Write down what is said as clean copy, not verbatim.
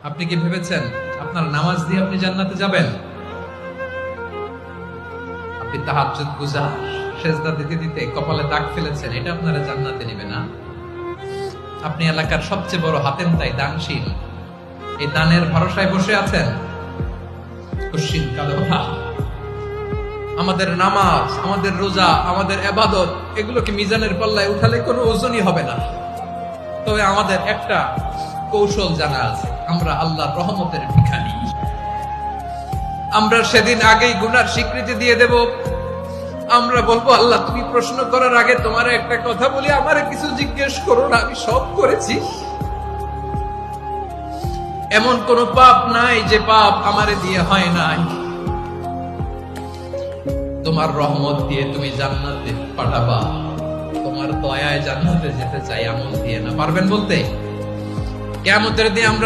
আপনি কি ভেবেছেন আপনার নামাজ দিয়ে আপনি জান্নাতে যাবেন? আপনি তাহাজ্জুদ গুজার সেজদা দিতে দিতে কপালে দাগ ফেলেছেন, এটা আপনারা জান্নাতে নেবে না। আপনি এলাকার সবচেয়ে বড় হাতেম তাই দানশীল, এই দানের ভরসায় বসে আছেন। কুশ্চিন কালো না। আমাদের নামাজ, আমাদের রোজা, আমাদের ইবাদত এগুলোকে মিজানের পাল্লায় উঠালে কোনো ওজনই হবে না। তবে আমাদের একটা কৌশল জানা আছে, আমরা আল্লাহর রহমতের ভিখারি। আমরা সেদিন আগেই গুনার স্বীকৃতি দিয়ে দেব। আমরা বলবো, আল্লাহ তুমি প্রশ্ন করার আগে তোমার একটা কথা বলি, আমারে কিছু জিজ্ঞেস করো না, আমি সব করেছি। এমন কোন পাপ নাই যে পাপ আমারে দিয়ে হয় নাই। তোমার রহমত দিয়ে তুমি জান্নাতে পাঠাবা, তোমার দয়ায় জান্নাতে যেতে চাই, আমল দিয়ে না। পারবেন বলতে? কিয়ামতের দিন আমরা